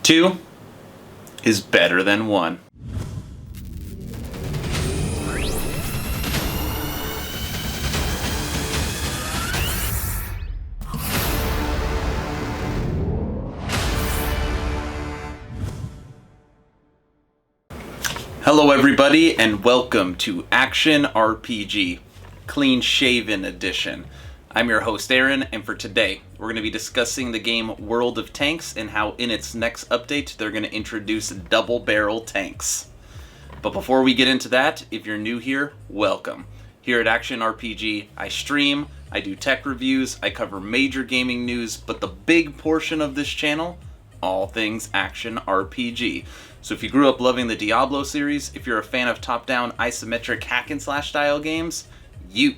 2 is better than 1. Hello everybody and welcome to Action RPG, Clean Shaven Edition. I'm your host Aaron, and for today we're going to be discussing the game World of Tanks and how in its next update they're going to introduce double barrel tanks. But before we get into that, if you're new here, welcome. Here at Action RPG, I stream, I do tech reviews, I cover major gaming news, but the big portion of this channel, all things Action RPG. So if you grew up loving the Diablo series, if you're a fan of top-down isometric hack and slash style games, you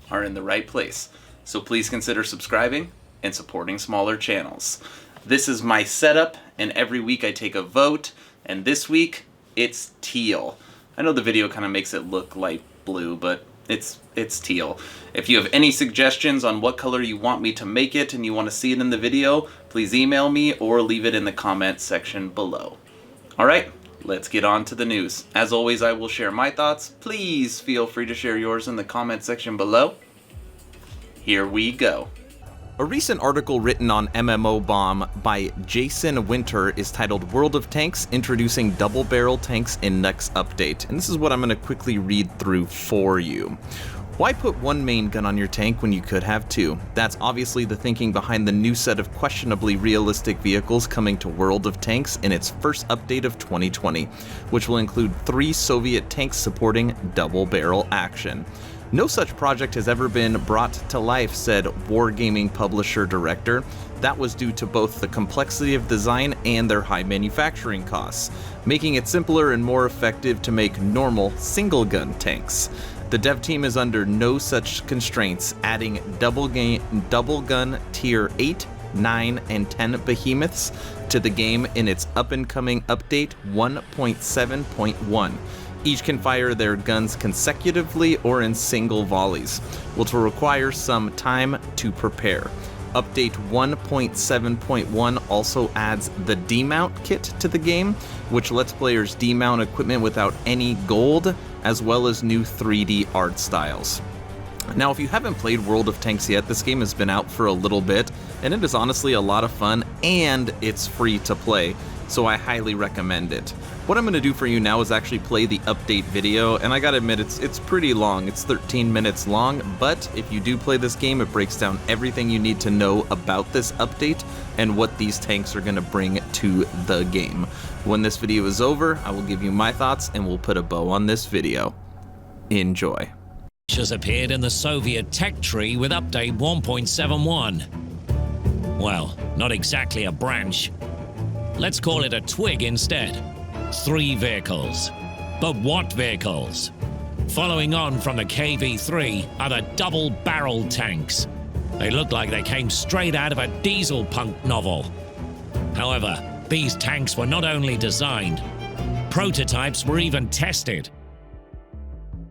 are in the right place. So please consider subscribing and supporting smaller channels. This is my setup, and every week I take a vote, and this week it's teal. I know the video kind of makes it look light blue, but it's teal. If you have any suggestions on what color you want me to make it and you want to see it in the video, please email me or leave it in the comment section below. Alright, let's get on to the news. As always, I will share my thoughts. Please feel free to share yours in the comment section below. Here we go. A recent article written on MMO Bomb by Jason Winter is titled World of Tanks Introducing Double Barrel Tanks in Next Update. And this is what I'm going to quickly read through for you. Why put one main gun on your tank when you could have two? That's obviously the thinking behind the new set of questionably realistic vehicles coming to World of Tanks in its first update of 2020, which will include 3 Soviet tanks supporting double barrel action. No such project has ever been brought to life, said Wargaming publisher director. That was due to both the complexity of design and their high manufacturing costs, making it simpler and more effective to make normal single-gun tanks. The dev team is under no such constraints, adding double gun Tier 8, 9, and 10 behemoths to the game in its up-and-coming update 1.7.1. Each can fire their guns consecutively or in single volleys, which will require some time to prepare. Update 1.7.1 also adds the demount kit to the game, which lets players demount equipment without any gold, as well as new 3D art styles. Now, if you haven't played World of Tanks yet, this game has been out for a little bit, and it is honestly a lot of fun, and it's free to play, so I highly recommend it. What I'm going to do for you now is actually play the update video, and I gotta admit, it's pretty long. It's 13 minutes long, but if you do play this game, it breaks down everything you need to know about this update and what these tanks are going to bring to the game. When this video is over, I will give you my thoughts, and we'll put a bow on this video. Enjoy. Has appeared in the Soviet tech tree with update 1.71. Well, not exactly a branch. Let's call it a twig instead. 3 vehicles. But what vehicles? Following on from the KV-3 are the double-barreled tanks. They look like they came straight out of a diesel punk novel. However, these tanks were not only designed, prototypes were even tested.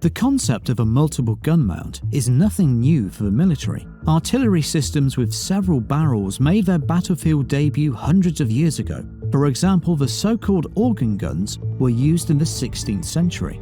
The concept of a multiple gun mount is nothing new for the military. Artillery systems with several barrels made their battlefield debut hundreds of years ago. For example, the so-called organ guns were used in the 16th century.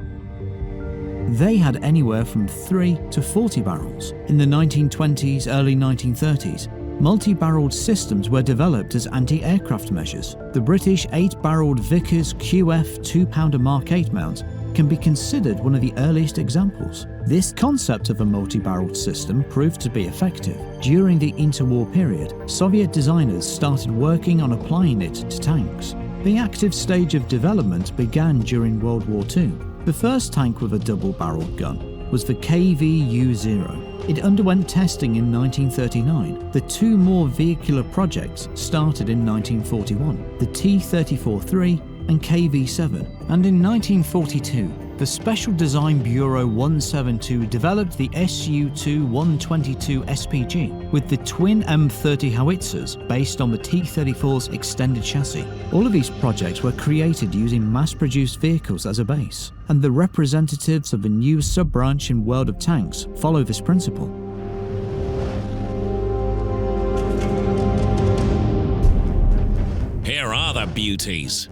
They had anywhere from 3 to 40 barrels. In the 1920s, early 1930s, multi-barreled systems were developed as anti-aircraft measures. The British 8-barreled Vickers QF 2-pounder Mark 8 mount can be considered one of the earliest examples. This concept of a multi-barreled system proved to be effective. During the interwar period, Soviet designers started working on applying it to tanks. The active stage of development began during World War II. The first tank with a double-barreled gun was the KV-U-0. It underwent testing in 1939. The 2 more vehicular projects started in 1941, the T-34-3 and KV-7, and in 1942, the Special Design Bureau 172 developed the Su-2 SPG with the twin M30 howitzers based on the T-34's extended chassis. All of these projects were created using mass-produced vehicles as a base, and the representatives of the new sub-branch in World of Tanks follow this principle. Here are the the beauties.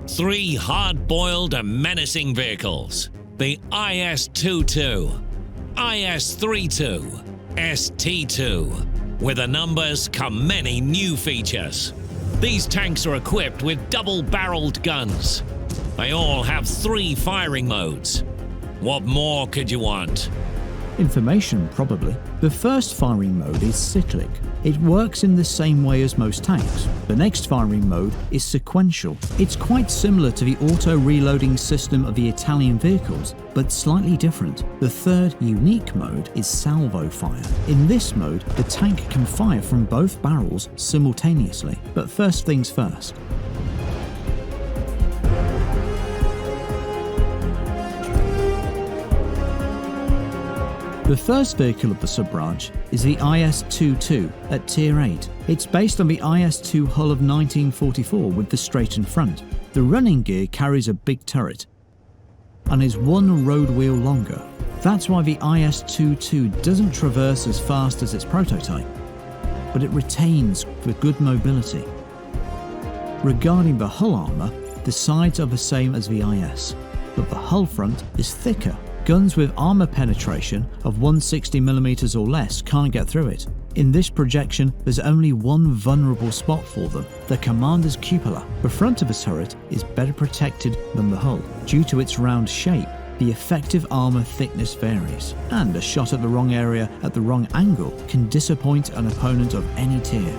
3 hard-boiled and menacing vehicles. The IS-22, IS-32, ST-2. With the numbers come many new features. These tanks are equipped with double-barreled guns. They all have 3 firing modes. What more could you want? Information, probably. The first firing mode is cyclic. It works in the same way as most tanks. The next firing mode is sequential. It's quite similar to the auto-reloading system of the Italian vehicles, but slightly different. The third, unique mode is salvo fire. In this mode, the tank can fire from both barrels simultaneously. But first things first. The first vehicle of the sub-branch is the IS-22 at Tier VIII. It's based on the IS-2 hull of 1944 with the straightened front. The running gear carries a big turret and is 1 road wheel longer. That's why the IS-22 doesn't traverse as fast as its prototype, but it retains the good mobility. Regarding the hull armour, the sides are the same as the IS, but the hull front is thicker. Guns with armor penetration of 160mm or less can't get through it. In this projection, there's only one vulnerable spot for them, the commander's cupola. The front of the turret is better protected than the hull. Due to its round shape, the effective armor thickness varies, and a shot at the wrong area at the wrong angle can disappoint an opponent of any tier.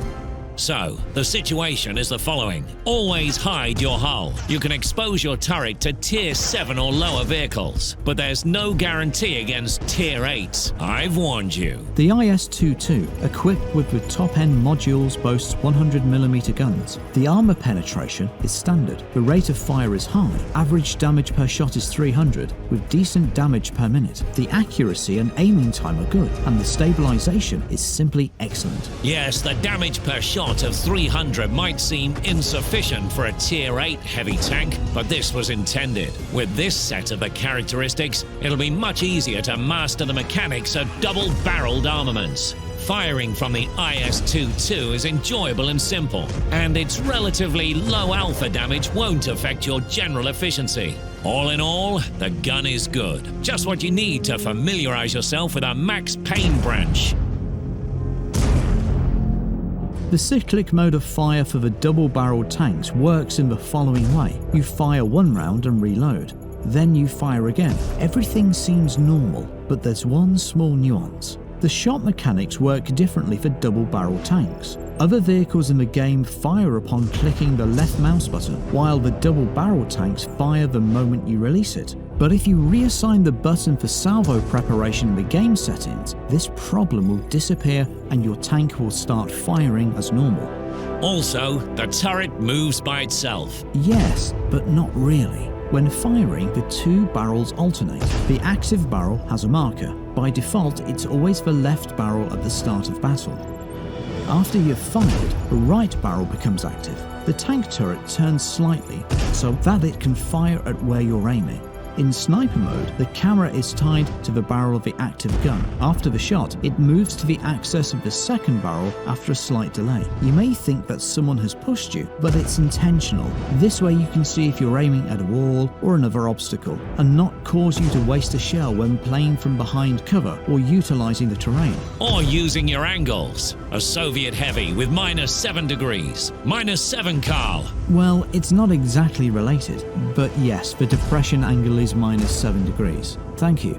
So, the situation is the following. Always hide your hull. You can expose your turret to Tier 7 or lower vehicles, but there's no guarantee against Tier 8. I've warned you. The IS-22, equipped with the top-end modules, boasts 100mm guns. The armor penetration is standard. The rate of fire is high. Average damage per shot is 300, with decent damage per minute. The accuracy and aiming time are good, and the stabilization is simply excellent. Yes, the damage per shot of 300 might seem insufficient for a Tier 8 heavy tank, but this was intended. With this set of the characteristics, it'll be much easier to master the mechanics of double-barreled armaments. Firing from the IS-22 is enjoyable and simple, and its relatively low alpha damage won't affect your general efficiency. All in all, the gun is good. Just what you need to familiarize yourself with a max pain branch. The cyclic mode of fire for the double-barreled tanks works in the following way. You fire 1 round and reload. Then you fire again. Everything seems normal, but there's one small nuance. The shot mechanics work differently for double-barreled tanks. Other vehicles in the game fire upon clicking the left mouse button, while the double-barreled tanks fire the moment you release it. But if you reassign the button for salvo preparation in the game settings, this problem will disappear and your tank will start firing as normal. Also, the turret moves by itself. Yes, but not really. When firing, the 2 barrels alternate. The active barrel has a marker. By default, it's always the left barrel at the start of battle. After you've fired, the right barrel becomes active. The tank turret turns slightly so that it can fire at where you're aiming. In sniper mode, the camera is tied to the barrel of the active gun. After the shot, it moves to the axis of the second barrel after a slight delay. You may think that someone has pushed you, but it's intentional. This way you can see if you're aiming at a wall or another obstacle, and not cause you to waste a shell when playing from behind cover or utilizing the terrain. Or using your angles. A Soviet heavy with -7 degrees. -7, Carl. Well, it's not exactly related, but yes, the depression angle is -7 degrees. Thank you.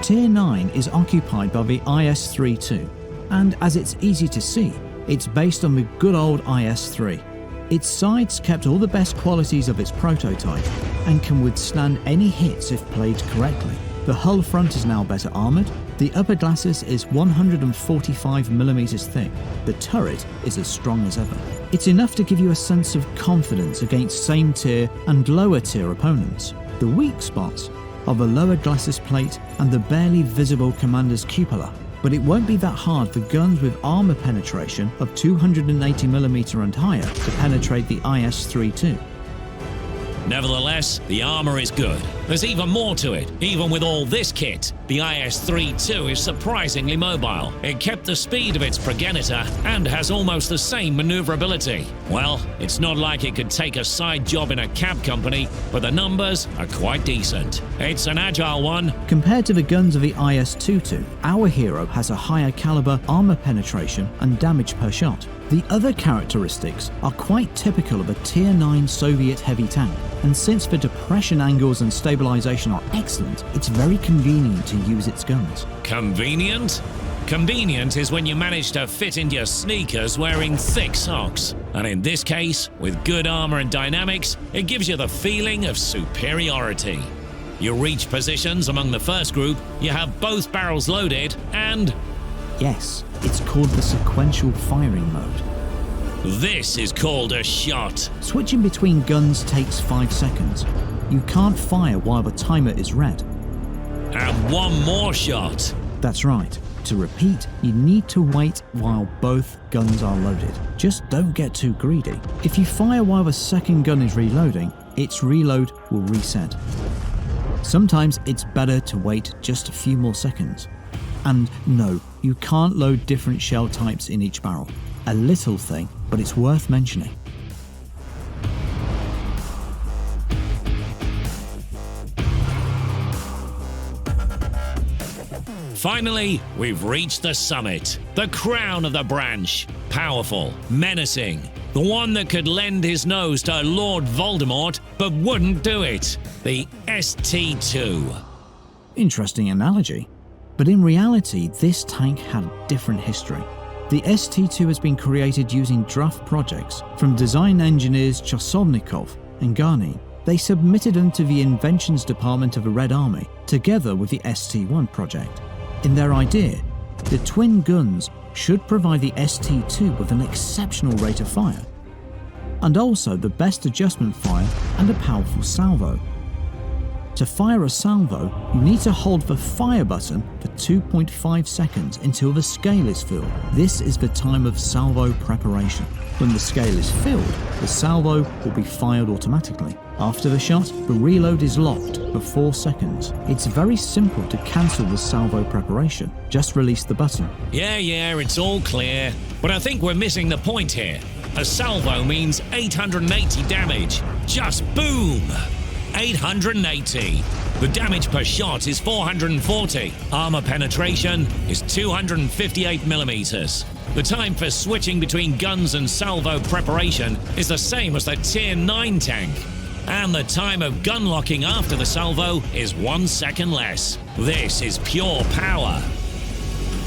Tier 9 is occupied by the IS-32, and as it's easy to see, it's based on the good old IS-3. Its sides kept all the best qualities of its prototype and can withstand any hits if played correctly. The hull front is now better armoured, the upper glacis is 145mm thick, the turret is as strong as ever. It's enough to give you a sense of confidence against same tier and lower tier opponents. The weak spots are the lower glacis plate and the barely visible commander's cupola, but it won't be that hard for guns with armour penetration of 280mm and higher to penetrate the IS-32. Nevertheless, the armor is good. There's even more to it. Even with all this kit, the IS-3-2 is surprisingly mobile. It kept the speed of its progenitor and has almost the same maneuverability. Well, it's not like it could take a side job in a cab company, but the numbers are quite decent. It's an agile one. Compared to the guns of the IS-22, our hero has a higher caliber, armor penetration, and damage per shot. The other characteristics are quite typical of a Tier IX Soviet heavy tank, and since the depression angles and stabilization are excellent, it's very convenient to use its guns. Convenient? Convenient is when you manage to fit into your sneakers wearing thick socks. And in this case, with good armor and dynamics, it gives you the feeling of superiority. You reach positions among the first group, you have both barrels loaded, and Yes, it's called the sequential firing mode. this is called a shot. Switching between guns takes 5 seconds. You can't fire while the timer is red. And one more shot. That's right. To repeat, you need to wait while both guns are loaded. Just don't get too greedy. If you fire while the second gun is reloading, its reload will reset. Sometimes it's better to wait just a few more seconds. And no, you can't load different shell types in each barrel. A little thing, but it's worth mentioning. Finally, we've reached the summit, the crown of the branch. Powerful, menacing, the one that could lend his nose to Lord Voldemort but wouldn't do it. The ST-2. Interesting analogy. But in reality, this tank had a different history. The ST-2 has been created using draft projects from design engineers Chosovnikov and Garny. They submitted them to the Inventions Department of the Red Army, together with the ST-1 project. In their idea, the twin guns should provide the ST-2 with an exceptional rate of fire, and also the best adjustment fire and a powerful salvo. To fire a salvo, you need to hold the fire button for 2.5 seconds until the scale is filled. This is the time of salvo preparation. When the scale is filled, the salvo will be fired automatically. After the shot, the reload is locked for 4 seconds. It's very simple to cancel the salvo preparation. Just release the button. Yeah, it's all clear. But I think we're missing the point here. A salvo means 880 damage. Just boom! 880. The damage per shot is 440. Armor penetration is 258 millimeters. The time for switching between guns and salvo preparation is the same as the Tier IX tank. And the time of gun locking after the salvo is 1 second less. This is pure power.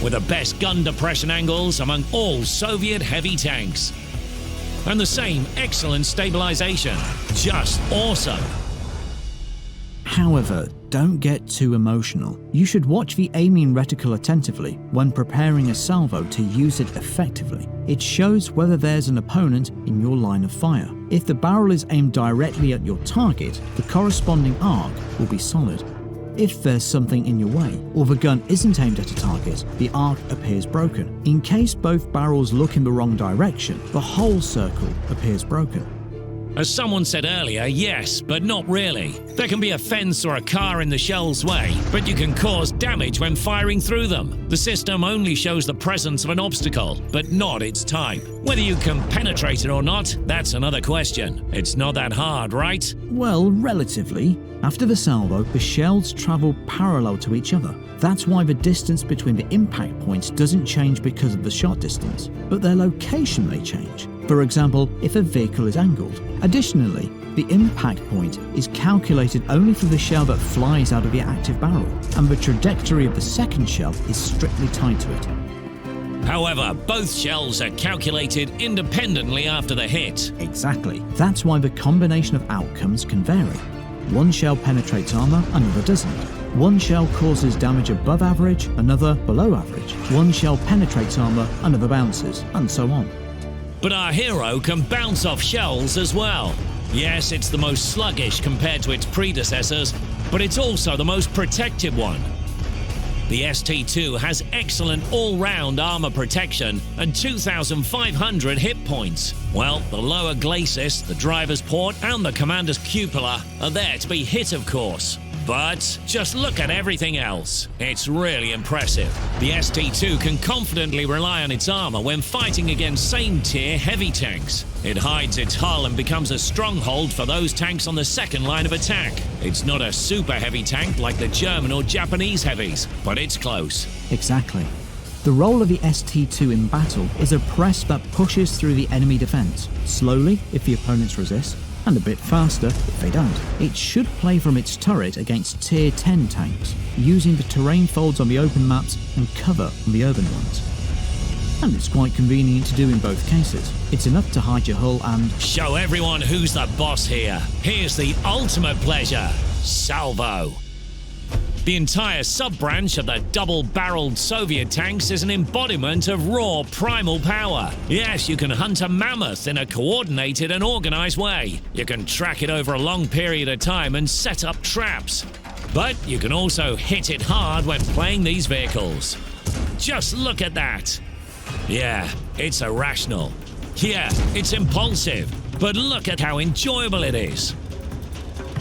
With the best gun depression angles among all Soviet heavy tanks. And the same excellent stabilization. Just awesome. However, don't get too emotional. You should watch the aiming reticle attentively when preparing a salvo to use it effectively. It shows whether there's an opponent in your line of fire. If the barrel is aimed directly at your target, the corresponding arc will be solid. If there's something in your way, or the gun isn't aimed at a target, the arc appears broken. In case both barrels look in the wrong direction, the whole circle appears broken. As someone said earlier, yes, but not really. There can be a fence or a car in the shell's way, but you can cause damage when firing through them. The system only shows the presence of an obstacle, but not its type. Whether you can penetrate it or not, that's another question. It's not that hard, right? Well, relatively. After the salvo, the shells travel parallel to each other. That's why the distance between the impact points doesn't change because of the shot distance, but their location may change. For example, if a vehicle is angled. Additionally, the impact point is calculated only for the shell that flies out of the active barrel, and the trajectory of the second shell is strictly tied to it. However, both shells are calculated independently after the hit. Exactly. That's why the combination of outcomes can vary. One shell penetrates armor, another doesn't. One shell causes damage above average, another below average. One shell penetrates armor, another bounces, and so on. But our hero can bounce off shells as well. Yes, it's the most sluggish compared to its predecessors, but it's also the most protected one. The ST-2 has excellent all-round armor protection and 2,500 hit points. Well, the lower glacis, the driver's port, and the commander's cupola are there to be hit, of course. But just look at everything else. It's really impressive. The ST2 can confidently rely on its armor when fighting against same-tier heavy tanks. It hides its hull and becomes a stronghold for those tanks on the second line of attack. It's not a super heavy tank like the German or Japanese heavies, but it's close. Exactly. The role of the ST2 in battle is a press that pushes through the enemy defense, slowly if the opponents resist, and a bit faster if they don't. It should play from its turret against Tier 10 tanks, using the terrain folds on the open maps and cover on the urban ones. And it's quite convenient to do in both cases. It's enough to hide your hull and Show everyone who's the boss here. Here's the ultimate pleasure, salvo. The entire sub-branch of the double-barreled Soviet tanks is an embodiment of raw primal power. Yes, you can hunt a mammoth in a coordinated and organized way. You can track it over a long period of time and set up traps. But you can also hit it hard when playing these vehicles. Just look at that. Yeah, it's irrational. Yeah, it's impulsive. But look at how enjoyable it is.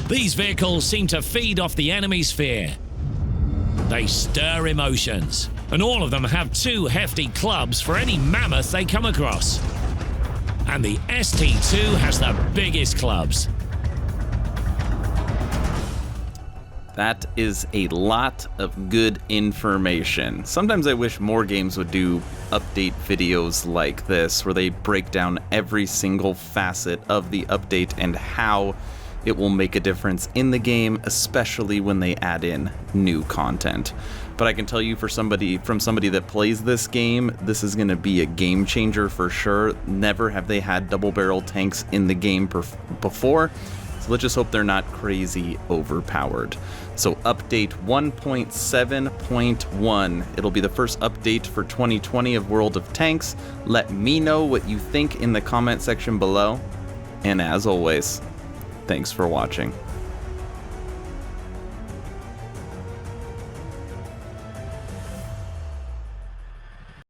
These vehicles seem to feed off the enemy's fear. They stir emotions, and all of them have two hefty clubs for any mammoth they come across. And the ST2 has the biggest clubs. That is a lot of good information. Sometimes I wish more games would do update videos like this, where they break down every single facet of the update and how it will make a difference in the game, especially when they add in new content. But I can tell you from somebody that plays this game, this is going to be a game changer for sure. Never have they had double barrel tanks in the game before, so let's just hope they're not crazy overpowered. So update 1.7.1, it'll be the first update for 2020 of World of Tanks. Let me know what you think in the comment section below, and as always, thanks for watching.